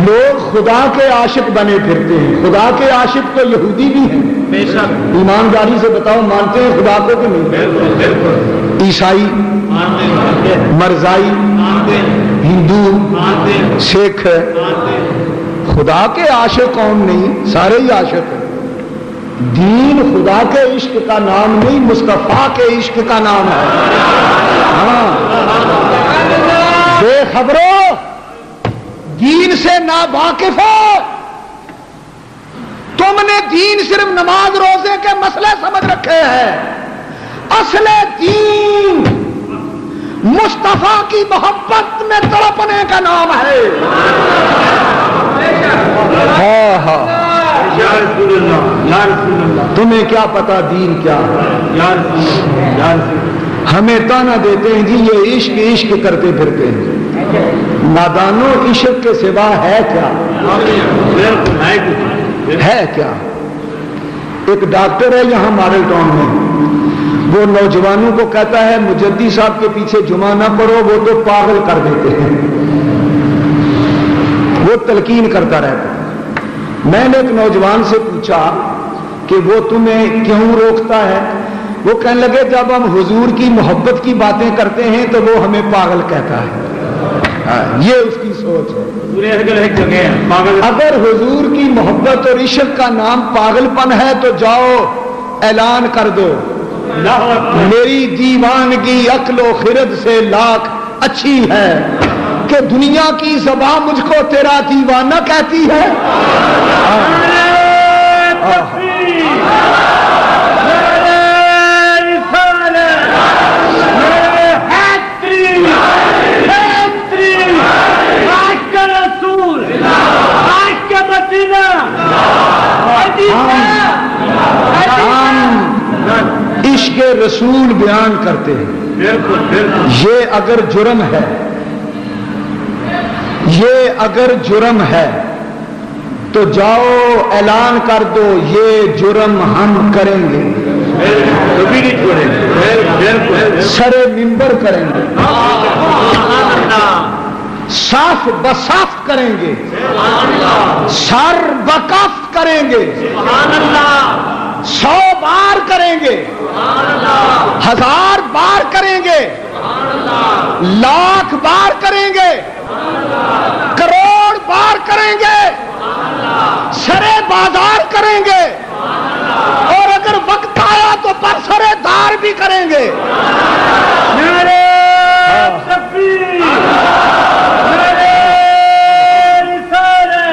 لوگ خدا کے عاشق بنے پھرتے ہیں. خدا کے عاشق تو یہودی بھی ہیں. ایمانداری سے بتاؤ مانتے ہیں خدا کو کہ نہیں؟ عیسائی، مرزائی، ہندو، سکھ، خدا کے عاشق کون نہیں؟ سارے ہی عاشق ہیں. دین خدا کے عشق کا نام نہیں، مصطفیٰ کے عشق کا نام ہے. ہاں بے خبرو، دین سے ناواقف ہو. تم نے دین صرف نماز روزے کے مسئلے سمجھ رکھے ہیں. اصل دین مصطفیٰ کی محبت میں تڑپنے کا نام ہے. ہاں ہاں تمہیں کیا پتا دین کیا ہے؟ ہمیں تانا دیتے ہیں جی یہ عشق عشق کرتے پھرتے ہیں. نادانوں عشق کے سوا ہے کیا؟ ہے کیا؟ ایک ڈاکٹر ہے یہاں ماڈل ٹاؤن میں، وہ نوجوانوں کو کہتا ہے مجدی صاحب کے پیچھے جمعہ نہ پڑھو، وہ تو پاگل کر دیتے ہیں. وہ تلقین کرتا رہتا. میں نے ایک نوجوان سے پوچھا کہ وہ تمہیں کیوں روکتا ہے؟ وہ کہنے لگے جب ہم حضور کی محبت کی باتیں کرتے ہیں تو وہ ہمیں پاگل کہتا ہے. یہ اس کی سوچ ہے. اگر حضور کی محبت اور عشق کا نام پاگل پن ہے تو جاؤ اعلان کر دو میری دیوانگی عقل و خرد سے لاکھ اچھی ہے کہ دنیا کی زبان مجھ کو تیرا دیوانہ کہتی ہے. عشق رسول بیان کرتے ہیں. یہ اگر جرم ہے، یہ اگر جرم ہے تو جاؤ اعلان کر دو یہ جرم ہم کریں گے. کبھی نہیں چھوڑیں گے. سر منبر کریں گے، صاف بصاف کریں گے، سر بکف کریں گے، 100 بار کریں گے، 1000 بار کریں گے، 1,00,000 بار کریں گے، کروڑ بار کریں گے، سرے بازار کریں گے، اور اگر وقت آیا تو پر سرے دار بھی کریں گے. نعرہ تکبیر، نعرہ رسالت،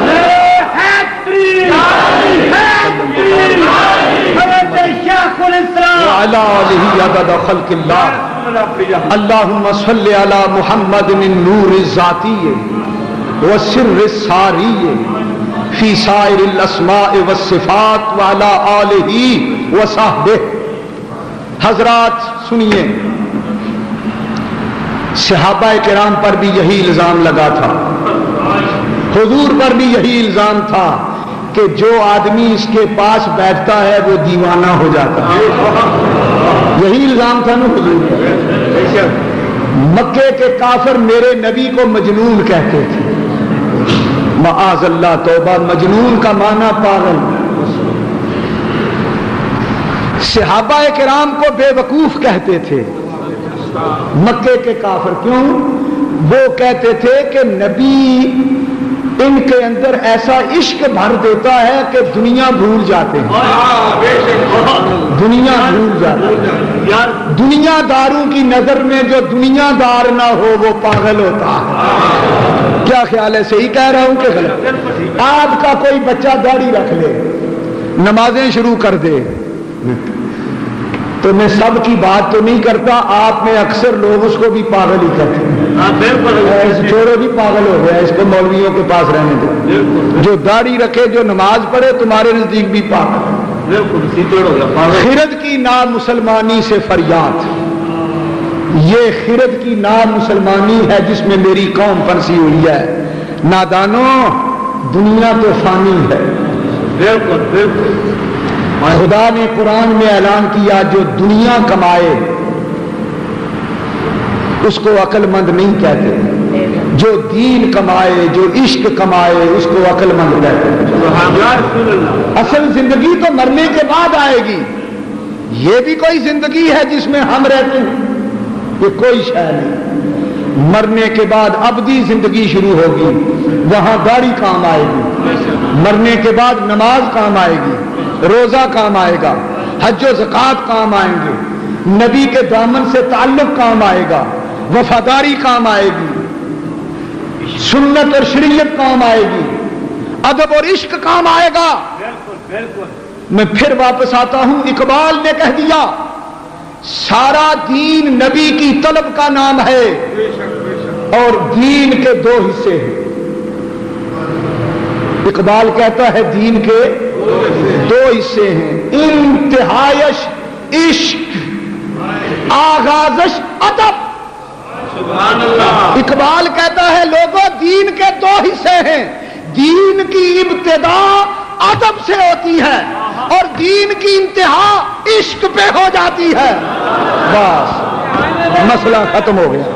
نعرہ حیدری، حضرت شیخ الاسلام وعلی آلہ عدد خلق اللہ. اللہم صلی علی محمد النور الذاتی والسر الساری فی سائر الاسماء والصفات وعلی آلہ وصحبہ. حضرات سنیے، صحابہ کرام پر بھی یہی الزام لگا تھا، حضور پر بھی یہی الزام تھا کہ جو آدمی اس کے پاس بیٹھتا ہے وہ دیوانہ ہو جاتا ہے. یہی الزام تھا نا حضور پر. مکے کے کافر میرے نبی کو مجنون کہتے تھے. معاذ اللہ، توبہ. مجنون کا معنی پاگل. صحابہ کرام کو بے وقوف کہتے تھے مکے کے کافر. کیوں؟ وہ کہتے تھے کہ نبی ان کے اندر ایسا عشق بھر دیتا ہے کہ دنیا بھول جاتے ہیں. دنیا بھول جاتے ہیں. دنیا داروں کی نظر میں جو دنیا دار نہ ہو وہ پاگل ہوتا ہے. کیا خیال ہے؟ صحیح کہہ رہا ہوں کہ غلط؟ آپ کا کوئی بچہ داڑھی رکھ لے، نمازیں شروع کر دے، تو میں سب کی بات تو نہیں کرتا، آپ میں اکثر لوگ اس کو بھی پاگل ہی کرتے ہیں. چھوڑو بھی پاگل ہو گیا، اس کو مولویوں کے پاس رہنے دو. جو داڑھی رکھے، جو نماز پڑھے، تمہارے نزدیک بھی پاگل. خرد کی نامسلمانی سے فریاد. یہ خرد کی نامسلمانی ہے جس میں میری قوم پھنسی ہوئی ہے. نادانوں، دنیا تو فانی ہے. بالکل بالکل. خدا نے قرآن میں اعلان کیا جو دنیا کمائے اس کو عقل مند نہیں کہتے. جو دین کمائے، جو عشق کمائے، اس کو عقل مند کہتے ہیں۔ اصل زندگی تو مرنے کے بعد آئے گی، یہ بھی کوئی زندگی ہے جس میں ہم رہتے ہیں؟ یہ کوئی شے نہیں۔ مرنے کے بعد ابدی زندگی شروع ہوگی، وہاں داڑھی کام آئے گی، مرنے کے بعد نماز کام آئے گی، روزہ کام آئے گا، حج و زکوٰۃ کام آئیں گے، نبی کے دامن سے تعلق کام آئے گا، وفاداری کام آئے گی، سنت اور شریعت کام آئے گی، ادب اور عشق کام آئے گا۔ میں پھر واپس آتا ہوں، اقبال نے کہہ دیا سارا دین نبی کی طلب کا نام ہے، اور دین کے دو حصے ہیں۔ اقبال کہتا ہے دین کے دو حصے ہیں، انتہائش عشق، آغازش ادب۔ سبحان اللہ۔ اقبال کہتا ہے لوگوں دین کے دو حصے ہیں، دین کی ابتدا ادب سے ہوتی ہے اور دین کی انتہا عشق پہ ہو جاتی ہے۔ بس مسئلہ ختم ہو گیا۔